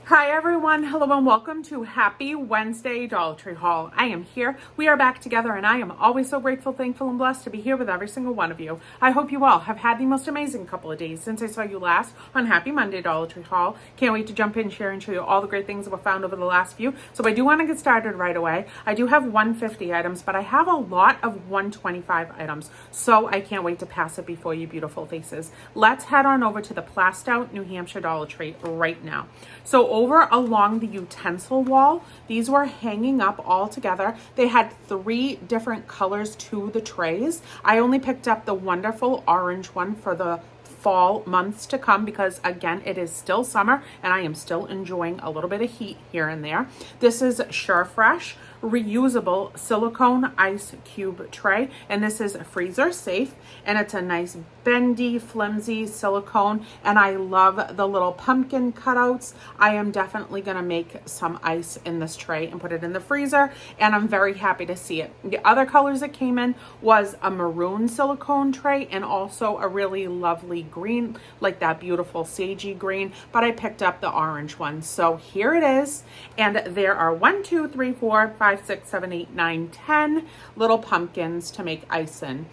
Hi everyone, hello and welcome to Happy Wednesday Dollar Tree haul. I am here, we are back together, and I am always so grateful, thankful, and blessed to be here with every single one of you. I hope you all have had the most amazing couple of days since I saw you last on Happy Monday Dollar Tree haul. Can't wait to jump in, share, and show you all the great things that were found over the last few. So I do want to get started right away. I do have 150 items, but I have a lot of 125 items, so I can't wait to pass it before you beautiful faces. Let's head on over to the Plastow, New Hampshire Dollar Tree right now. So over along the utensil wall, these were hanging up all together. They had 3 different colors to the trays. I only picked up the wonderful orange one for the fall months to come because again it is still summer and I am still enjoying a little bit of heat here and there. This is SureFresh reusable silicone ice cube tray, and this is freezer safe, and it's a nice bendy flimsy silicone, and I love the little pumpkin cutouts. I am definitely going to make some ice in this tray and put it in the freezer, and I'm very happy to see it. The other colors that came in was a maroon silicone tray and also a really lovely green, like that beautiful sagey green, but I picked up the orange one. So here it is, and there are 1, 2, 3, 4, 5, 6, 7, 8, 9, 10 little pumpkins to make ice in,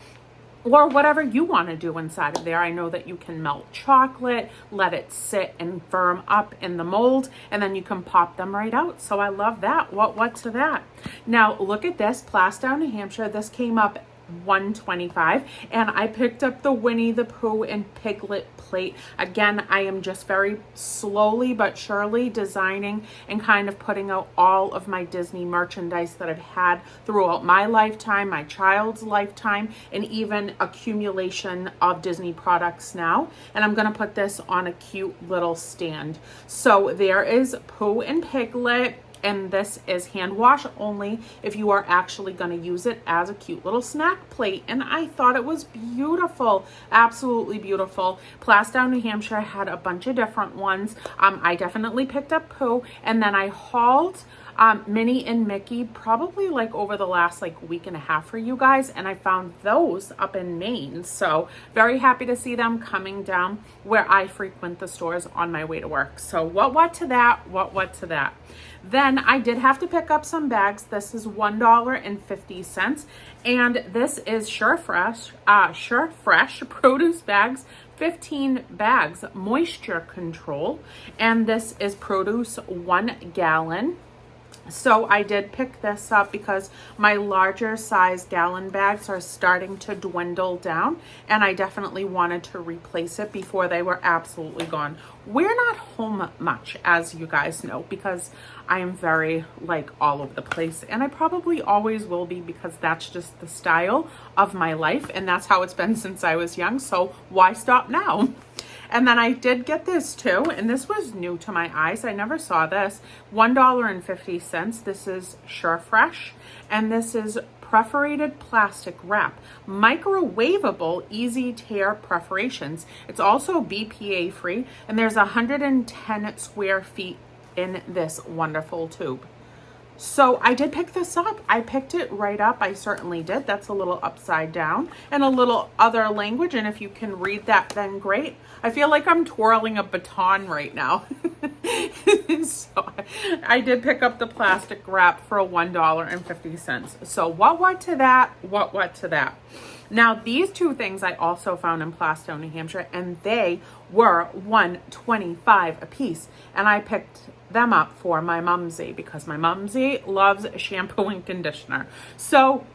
or whatever you want to do inside of there. I know that you can melt chocolate, let it sit and firm up in the mold, and then you can pop them right out. So I love that. What to that? Now look at this, Plastow, New Hampshire. This came up $125, and I picked up the Winnie the Pooh and Piglet plate. Again, I am just very slowly but surely designing and kind of putting out all of my Disney merchandise that I've had throughout my lifetime, my child's lifetime, and even accumulation of Disney products now. And I'm going to put this on a cute little stand. So there is Pooh and Piglet, and this is hand wash only if you are actually going to use it as a cute little snack plate. And I thought it was beautiful, absolutely beautiful. Plastow, New Hampshire had a bunch of different ones. I definitely picked up Pooh, and then I hauled Minnie and Mickey probably like over the last week and a half for you guys, and I found those up in Maine. So very happy to see them coming down where I frequent the stores on my way to work. So what to that, what to that. Then I did have to pick up some bags. This is $1.50, and this is SureFresh produce bags, 15 bags, moisture control, and this is produce 1 gallon. So I did pick this up because my larger size gallon bags are starting to dwindle down, and I definitely wanted to replace it before they were absolutely gone. We're not home much, as you guys know, because I am very all over the place, and I probably always will be because that's just the style of my life, and that's how it's been since I was young. So why stop now? And then I did get this too, and this was new to my eyes. I never saw this. $1.50. This is SureFresh, and this is perforated plastic wrap, microwavable easy tear perforations. It's also BPA free, and there's 110 square feet in this wonderful tube. So I did pick this up. I picked it right up. I certainly did. That's a little upside down and a little other language. And if you can read that, then great. I feel like I'm twirling a baton right now. So I did pick up the plastic wrap for $1.50. So what to that, what to that. Now these 2 things I also found in Plastow, New Hampshire, and they were $1.25 a piece. And I picked them up for my mumsy because my mumsy loves shampoo and conditioner. So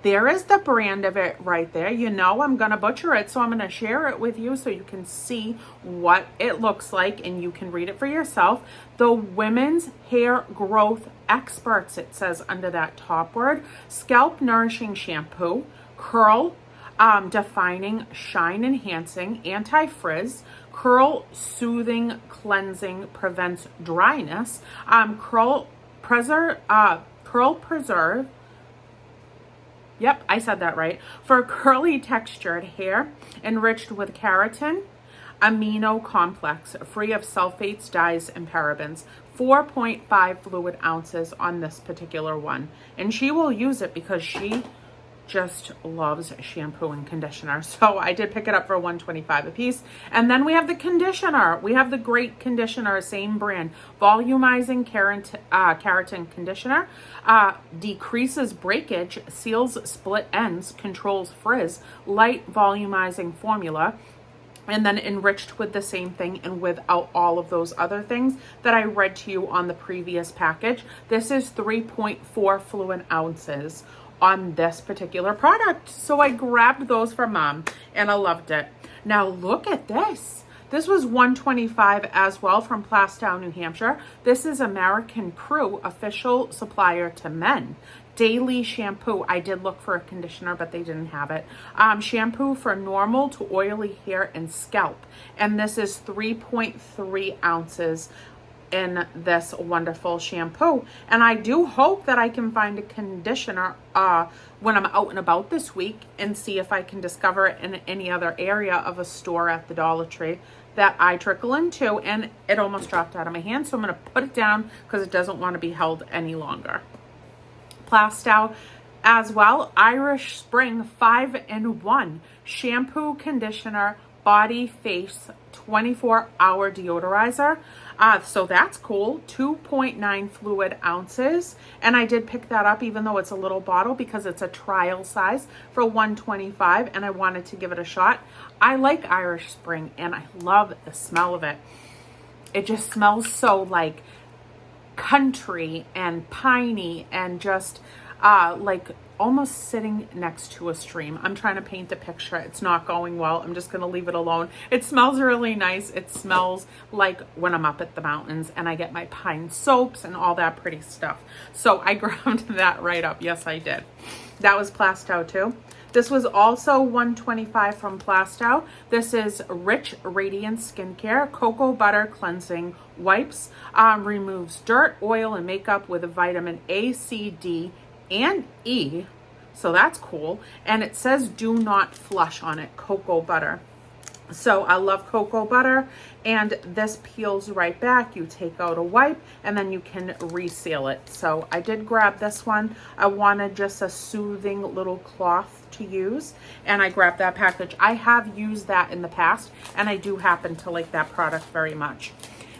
there is the brand of it right there. You know I'm going to butcher it, so I'm going to share it with you so you can see what it looks like and you can read it for yourself. The Women's Hair Growth Experts, it says under that top word. Scalp Nourishing Shampoo, Curl Defining, Shine Enhancing, Anti-Frizz, Curl Soothing, Cleansing, Prevents Dryness, Curl Preserve, yep, I said that right, for curly textured hair, enriched with keratin, amino complex, free of sulfates, dyes, and parabens. 4.5 fluid ounces on this particular one. And she will use it because she just loves shampoo and conditioner. So I did pick it up for $1.25 a piece. And then we have the conditioner. We have the great conditioner, same brand, volumizing keratin conditioner, decreases breakage, seals split ends, controls frizz, light volumizing formula, and then enriched with the same thing and without all of those other things that I read to you on the previous package. This is 3.4 fluid ounces on this particular product. So I grabbed those for Mom and I loved it. Now look at this. This was $1.25 as well from Plastow, New Hampshire. This is American Crew, official supplier to men. Daily shampoo. I did look for a conditioner, but they didn't have it. Shampoo for normal to oily hair and scalp. And this is 3.3 ounces in this wonderful shampoo. And I do hope that I can find a conditioner when I'm out and about this week and see if I can discover it in any other area of a store at the Dollar Tree that I trickle into. And it almost dropped out of my hand, so I'm going to put it down because it doesn't want to be held any longer. Plastow as well, Irish Spring 5-in-1 shampoo, conditioner, body, face, 24-hour deodorizer. So that's cool. 2.9 fluid ounces. And I did pick that up even though it's a little bottle because it's a trial size for $1.25 and I wanted to give it a shot. I like Irish Spring and I love the smell of it. It just smells so like country and piney and just like almost sitting next to a stream. I'm trying to paint the picture. It's not going well. I'm just going to leave it alone. It smells really nice. It smells like when I'm up at the mountains and I get my pine soaps and all that pretty stuff. So I grabbed that right up. Yes, I did. That was Plastow too. This was also $1.25 from Plastow. This is Rich Radiant Skincare Cocoa Butter Cleansing Wipes. Removes dirt, oil, and makeup with a vitamin A, C, D, and E. So that's cool. And it says do not flush on it, cocoa butter. So I love cocoa butter, and this peels right back. You take out a wipe and then you can reseal it. So I did grab this one. I wanted just a soothing little cloth to use, and I grabbed that package. I have used that in the past and I do happen to like that product very much.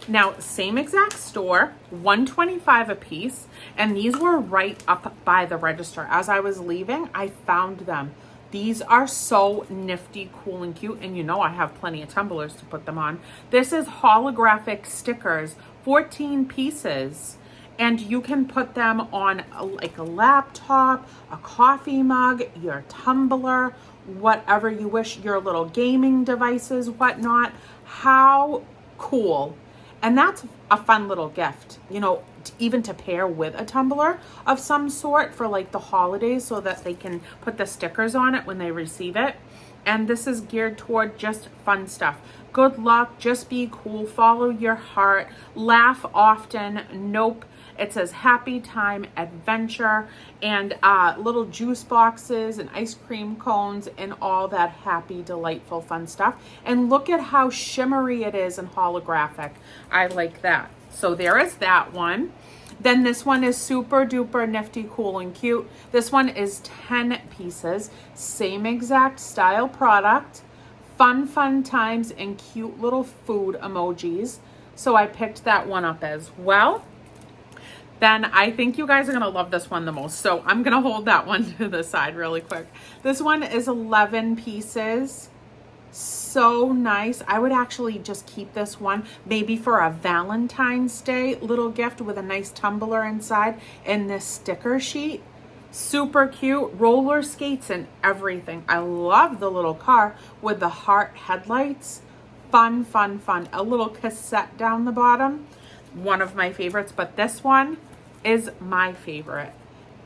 Now, same exact store, $1.25 a piece, and these were right up by the register. As I was leaving, I found them. These are so nifty, cool, and cute, and you know I have plenty of tumblers to put them on. This is holographic stickers, 14 pieces, and you can put them on like a laptop, a coffee mug, your tumbler, whatever you wish, your little gaming devices, whatnot. How cool. And that's a fun little gift, you know, even to pair with a tumbler of some sort for like the holidays so that they can put the stickers on it when they receive it. And this is geared toward just fun stuff. Good luck, just be cool, follow your heart, laugh often, nope. It says happy time adventure, and little juice boxes and ice cream cones and all that happy, delightful, fun stuff. And look at how shimmery it is and holographic. I like that. So there is that one. Then this one is super duper nifty, cool, and cute. This one is 10 pieces, same exact style product, fun times, and cute little food emojis. So I picked that one up as well. Then I think you guys are going to love this one the most. So I'm going to hold that one to the side really quick. This one is 11 pieces. So nice. I would actually just keep this one maybe for a Valentine's Day little gift with a nice tumbler inside and this sticker sheet. Super cute. Roller skates and everything. I love the little car with the heart headlights. Fun. A little cassette down the bottom. One of my favorites, but this one is my favorite.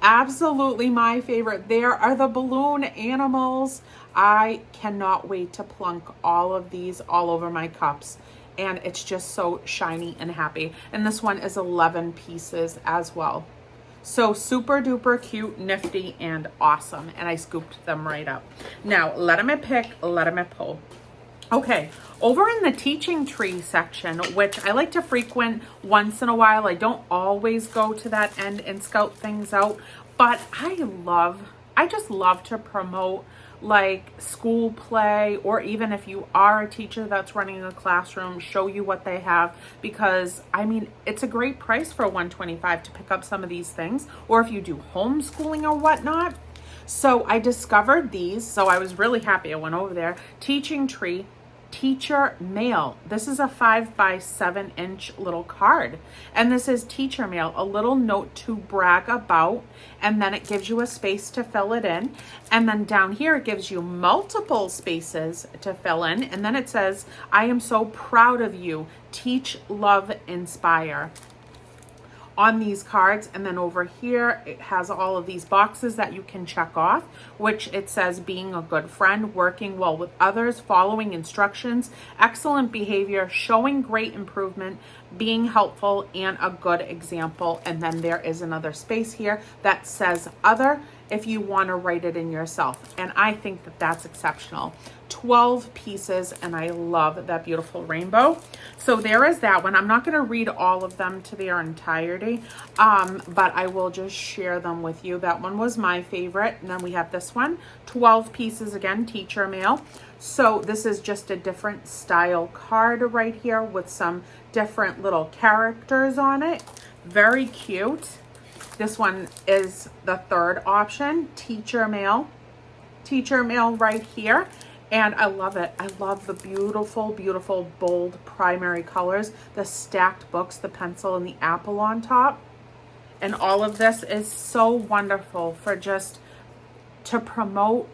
Absolutely my favorite. There are the balloon animals. I cannot wait to plunk all of these all over my cups, and it's just so shiny and happy. And this one is 11 pieces as well. So super duper cute, nifty, and awesome. And I scooped them right up. Now let me pick, let me pull. Okay, over in the teaching tree section, which I like to frequent once in a while. I don't always go to that end and scout things out, but I love I just love to promote like school play, or even if you are a teacher that's running a classroom, show you what they have, because I mean, it's a great price for $125 to pick up some of these things, or if you do homeschooling or whatnot. So I discovered these, so I was really happy. I went over there. Teaching Tree Teacher Mail. This is a 5 by 7 inch little card, and this is teacher mail, a little note to brag about, and then it gives you a space to fill it in, and then down here it gives you multiple spaces to fill in, and then it says, I am so proud of you, teach, love, inspire, on these cards. And then over here it has all of these boxes that you can check off, which it says being a good friend, working well with others, following instructions, excellent behavior, showing great improvement, being helpful, and a good example. And then there is another space here that says other, if you want to write it in yourself. And I think that that's exceptional. 12 pieces, and I love that beautiful rainbow. So there is that one. I'm not going to read all of them to their entirety, but I will just share them with you. That one was my favorite. And then we have this one, 12 pieces again, teacher mail. So this is just a different style card right here with some different little characters on it. Very cute. This one is the third option, teacher mail. Teacher mail right here. And I love it. I love the beautiful, beautiful, bold primary colors, the stacked books, the pencil, and the apple on top. And all of this is so wonderful for just to promote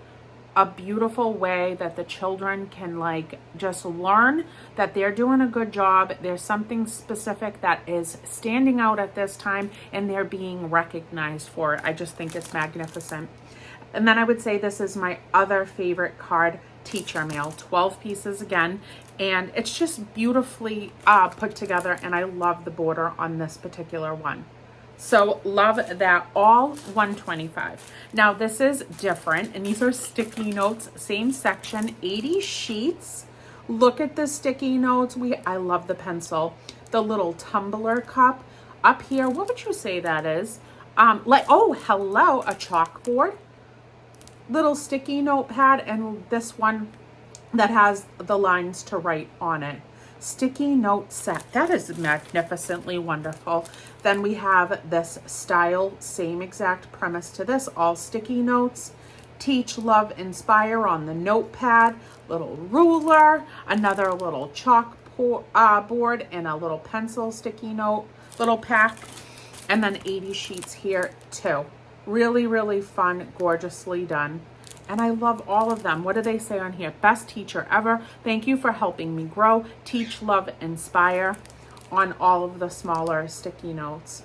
a beautiful way that the children can like just learn that they're doing a good job. There's something specific that is standing out at this time, and they're being recognized for it. I just think it's magnificent. And then I would say this is my other favorite card, teacher mail, 12 pieces again, and it's just beautifully put together, and I love the border on this particular one. So love that, all $125. Now this is different, and these are sticky notes, same section, 80 sheets. Look at the sticky notes. I love the pencil, the little tumbler cup up here. What would you say that is? Like, oh, hello, a chalkboard, little sticky notepad, and this one that has the lines to write on it. Sticky note set. That is magnificently wonderful. Then we have this style, same exact premise to this, all sticky notes. Teach, love, inspire on the notepad, little ruler, another little chalk board, and a little pencil sticky note, little pack, and then 80 sheets here too. Really, really fun, gorgeously done. And I love all of them. What do they say on here? Best teacher ever. Thank you for helping me grow. Teach, love, inspire on all of the smaller sticky notes.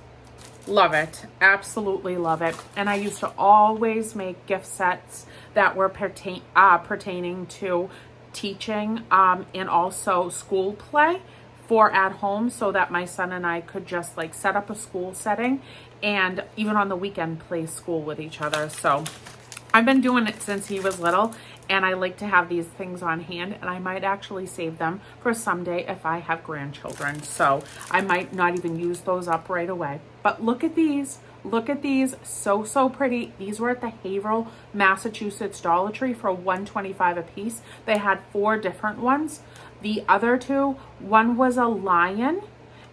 Love it. Absolutely love it. And I used to always make gift sets that were pertaining to teaching and also school play for at home, so that my son and I could just like set up a school setting and even on the weekend play school with each other. So I've been doing it since he was little, and I like to have these things on hand, and I might actually save them for someday if I have grandchildren. So I might not even use those up right away. But look at these. Look at these. So, so pretty. These were at the Haverhill, Massachusetts Dollar Tree for $125 a piece. They had 4 different ones. The other 2, one was a lion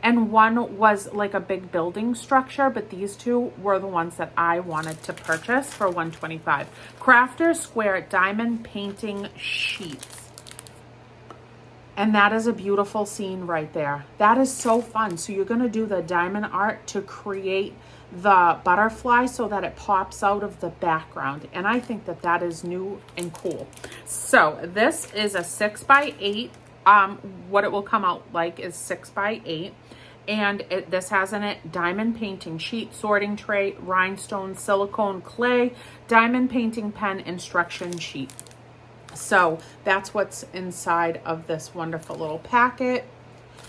and one was like a big building structure, but these 2 were the ones that I wanted to purchase for $125. Crafter Square Diamond Painting Sheets. And that is a beautiful scene right there. That is so fun. So you're going to do the diamond art to create the butterfly so that it pops out of the background. And I think that that is new and cool. So this is a 6 by 8. What it will come out like is 6 by 8. And this has in it diamond painting sheet, sorting tray, rhinestone, silicone, clay, diamond painting pen, instruction sheet. So that's what's inside of this wonderful little packet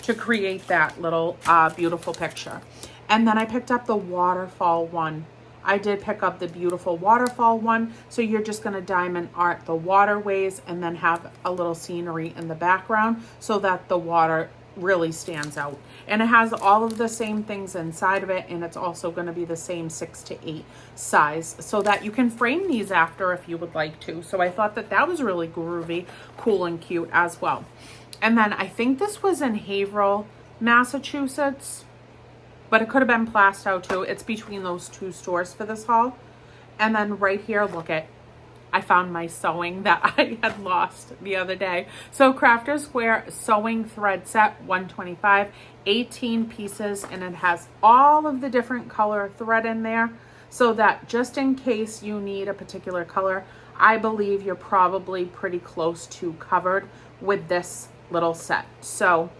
to create that little beautiful picture. And then I picked up the waterfall one. I did pick up the beautiful waterfall one. So you're just going to diamond art the waterways and then have a little scenery in the background so that the water really stands out. And it has all of the same things inside of it, and it's also going to be the same 6 to 8 size, so that you can frame these after if you would like to. So I thought that that was really groovy, cool, and cute as well. And then I think this was in Haverhill, Massachusetts, but it could have been Plastow too. It's between those two stores for this haul. And then right here, look at, I found my sewing that I had lost the other day. So Crafter Square sewing thread set, 125, 18 pieces, and it has all of the different color thread in there, so that just in case you need a particular color, I believe you're probably pretty close to covered with this little set. So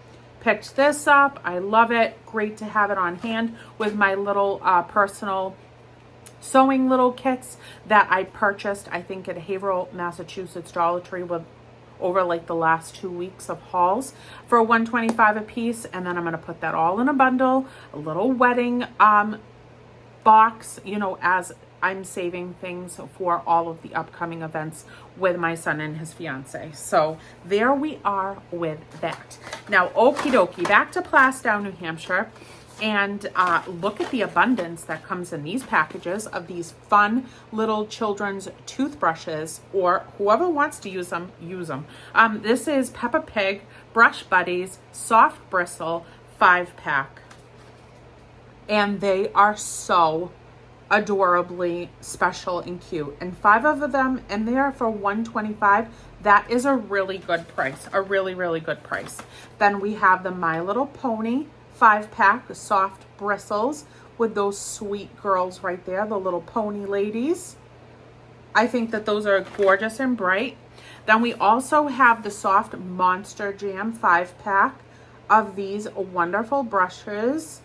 picked this up. I love it. Great to have it on hand with my little personal sewing little kits that I purchased, I think at Haverhill, Massachusetts Dollar Tree, with over like the last 2 weeks of hauls for $125 a piece. And then I'm going to put that all in a bundle, a little wedding box, you know, as I'm saving things for all of the upcoming events with my son and his fiance. So there we are with that. Now, okie dokie, back to Plastow, New Hampshire. And look at the abundance that comes in these packages of these fun little children's toothbrushes, or whoever wants to use them, use them. This is Peppa Pig Brush Buddies Soft Bristle 5-pack. And they are so adorably special and cute. And 5 of them in there for $125. That is a really good price, a really, really good price. Then we have the My Little Pony 5-pack soft bristles with those sweet girls right there, the little pony ladies. I think that those are gorgeous and bright. Then we also have the soft Monster Jam 5-pack of these wonderful brushes,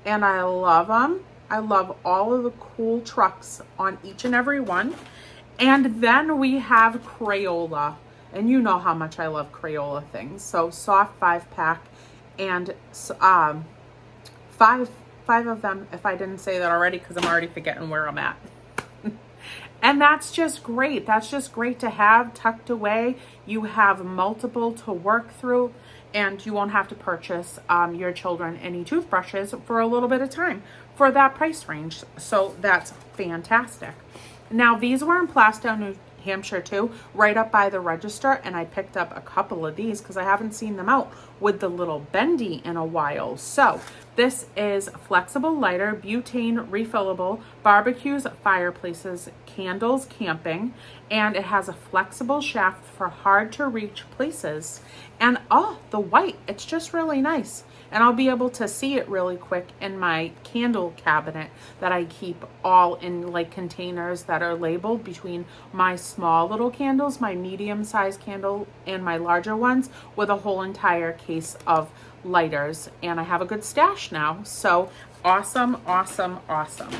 and I love them. I love all of the cool trucks on each and every one. And then we have Crayola, and you know how much I love Crayola things. So soft 5-pack, and five of them, if I didn't say that already, because I'm already forgetting where I'm at. And that's just great. That's just great to have tucked away. You have multiple to work through, and you won't have to purchase your children any toothbrushes for a little bit of time for that price range. So that's fantastic. Now, these were in Plastow, New Hampshire too, right up by the register, and I picked up a couple of these because I haven't seen them out with the little bendy in a while. So this is flexible lighter, butane refillable, barbecues, fireplaces, candles, camping, and it has a flexible shaft for hard to reach places. And oh, the white, it's just really nice. And I'll be able to see it really quick in my candle cabinet that I keep all in like containers that are labeled between my small little candles, my medium sized candle, and my larger ones, with a whole entire case of lighters. And I have a good stash now. So awesome, awesome, awesome.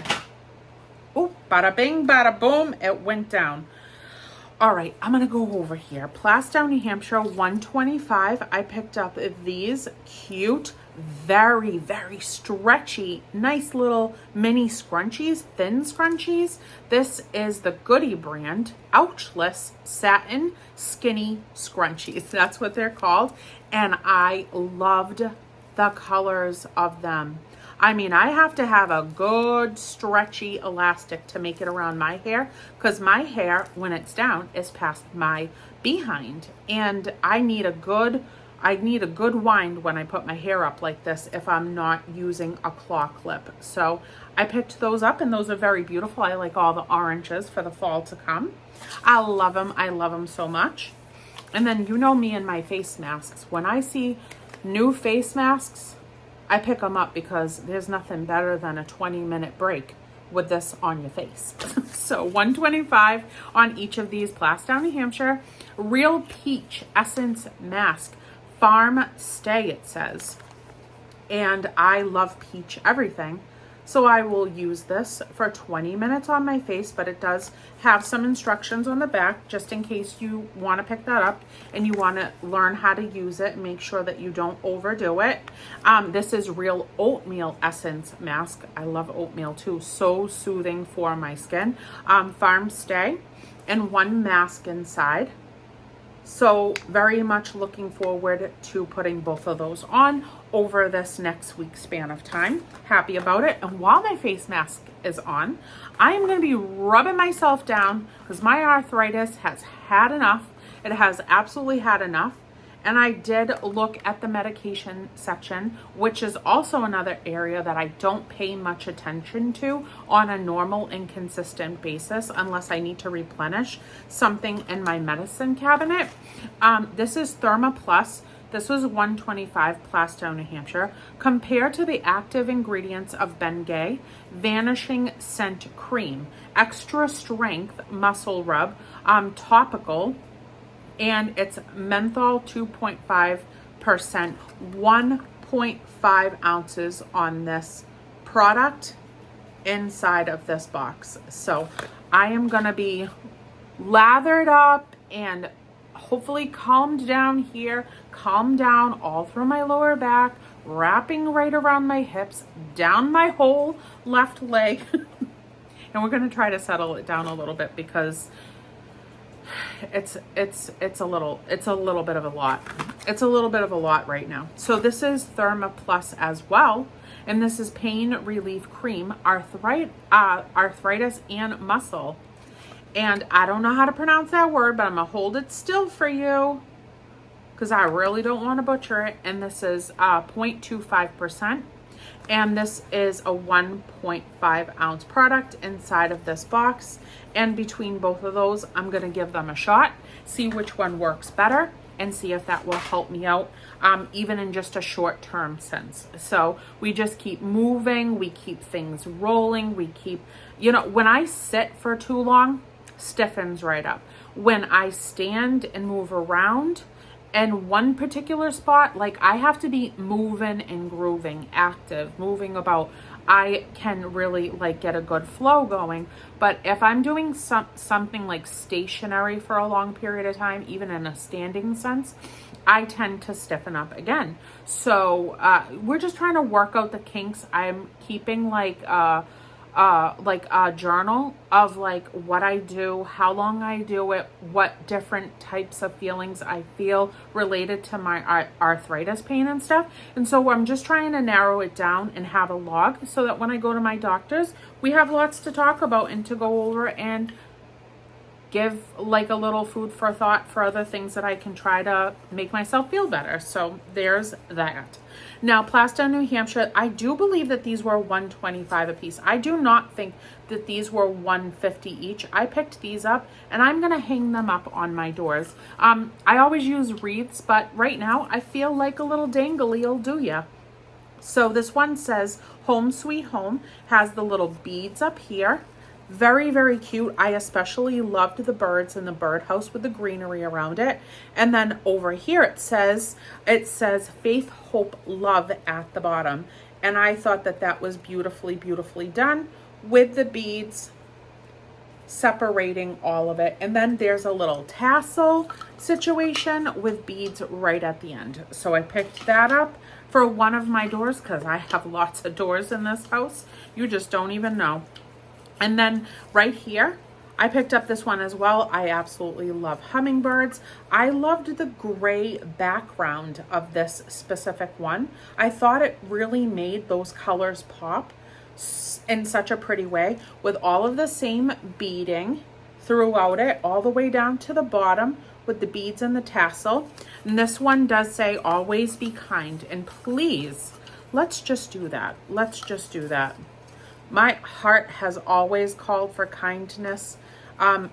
Oh, bada bing, bada boom, it went down. All right, I'm gonna go over here. Plastow, New Hampshire, 125. I picked up these cute, very, very stretchy, nice little mini scrunchies, thin scrunchies. This is the Goody brand, ouchless satin skinny scrunchies. That's what they're called. And I loved the colors of them. I mean, I have to have a good stretchy elastic to make it around my hair, because my hair, when it's down, is past my behind. And I need a good wind when I put my hair up like this if I'm not using a claw clip. So I picked those up, and those are very beautiful. I like all the oranges for the fall to come. I love them. I love them so much. And then you know me and my face masks. When I see new face masks, I pick them up, because there's nothing better than a 20-minute break with this on your face. So $125 on each of these. Plastow, New Hampshire. Real Peach Essence Mask. Farm Stay, it says. And I love peach everything. So I will use this for 20 minutes on my face, but it does have some instructions on the back just in case you want to pick that up and you want to learn how to use it and make sure that you don't overdo it. This is Real Oatmeal Essence Mask. I love oatmeal too. So soothing for my skin. Farm Stay, and one mask inside. So very much looking forward to putting both of those on over this next week span of time. Happy about it. And while my face mask is on, I am going to be rubbing myself down because my arthritis has had enough. It has absolutely had enough. And I did look at the medication section, which is also another area that I don't pay much attention to on a normal and consistent basis unless I need to replenish something in my medicine cabinet. This is Therma Plus. This was $125 Plastow, New Hampshire. Compared to the active ingredients of Bengay, Vanishing Scent Cream, Extra Strength Muscle Rub, topical, and it's menthol 2.5%, 1.5 ounces on this product inside of this box. So I am going to be lathered up and hopefully calmed down here, calm down all through my lower back, wrapping right around my hips, down my whole left leg. And we're going to try to settle it down a little bit because it's a little bit of a lot. It's a little bit of a lot right now. So this is Therma Plus as well, and this is Pain Relief Cream, Arthritis and Muscle. And I don't know how to pronounce that word, but I'm gonna hold it still for you because I really don't want to butcher it. And this is 0.25%. And this is a 1.5 ounce product inside of this box. And between both of those, I'm going to give them a shot, see which one works better, and see if that will help me out, even in just a short-term sense. So we just keep moving, we keep things rolling, we keep, when I sit for too long, stiffens right up. When I stand and move around, and one particular spot, like I have to be moving and grooving, active, moving about. I can really like get a good flow going. But if I'm doing something like stationary for a long period of time, even in a standing sense, I tend to stiffen up again. So we're just trying to work out the kinks. I'm keeping like a journal of like what I do, how long I do it, what different types of feelings I feel related to my arthritis pain and stuff. And so I'm just trying to narrow it down and have a log so that when I go to my doctors, we have lots to talk about and to go over and give like a little food for thought for other things that I can try to make myself feel better. So there's that. Now, Plastow, New Hampshire, I do believe that these were $125 a piece. I do not think that these were $150 each. I picked these up and I'm gonna hang them up on my doors. I always use wreaths, but right now I feel like a little dangly will do ya. So this one says Home Sweet Home, has the little beads up here. Very, very cute. I especially loved the birds in the birdhouse with the greenery around it. And then over here it says Faith, Hope, Love at the bottom. And I thought that that was beautifully, beautifully done with the beads separating all of it. And then there's a little tassel situation with beads right at the end. So I picked that up for one of my doors because I have lots of doors in this house. You just don't even know. And then right here, I picked up this one as well. I absolutely love hummingbirds. I loved the gray background of this specific one. I thought it really made those colors pop in such a pretty way with all of the same beading throughout it, all the way down to the bottom with the beads and the tassel. And this one does say, always be kind. And please, let's just do that. Let's just do that. My heart has always called for kindness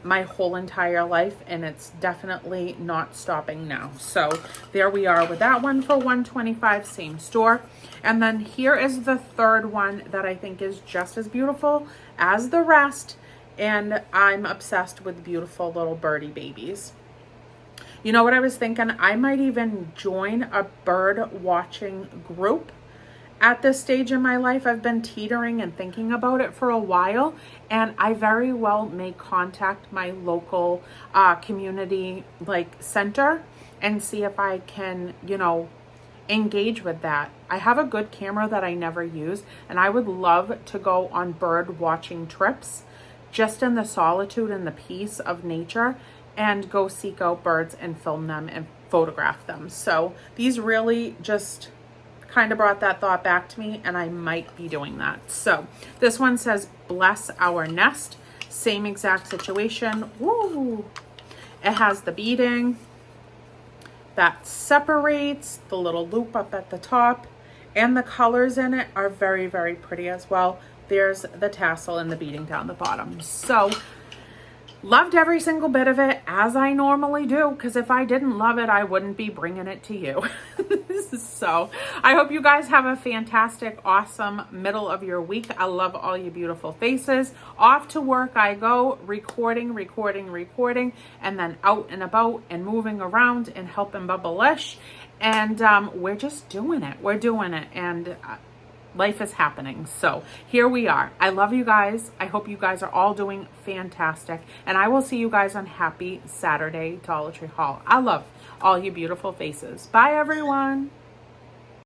my whole entire life, and it's definitely not stopping now. So there we are with that one for $125, same store. And then here is the third one that I think is just as beautiful as the rest, and I'm obsessed with beautiful little birdie babies. You know what I was thinking? I might even join a bird watching group. At this stage in my life, I've been teetering and thinking about it for a while, and I very well may contact my local community center and see if I can, engage with that. I have a good camera that I never use, and I would love to go on bird watching trips just in the solitude and the peace of nature and go seek out birds and film them and photograph them. So these really just kind of brought that thought back to me, and I might be doing that. So this one says, bless our nest. Same exact situation. Woo! It has the beading that separates, the little loop up at the top, and the colors in it are very, very pretty as well. There's the tassel and the beading down the bottom. So loved every single bit of it, as I normally do, because if I didn't love it, I wouldn't be bringing it to you. So I hope you guys have a fantastic, awesome middle of your week. I love all your beautiful faces. Off to work I go, recording, and then out and about and moving around and helping Bubblish. And we're just doing it. We're doing it. And life is happening. So here we are. I love you guys. I hope you guys are all doing fantastic. And I will see you guys on Happy Saturday Dollar Tree Haul. I love all you beautiful faces. Bye, everyone.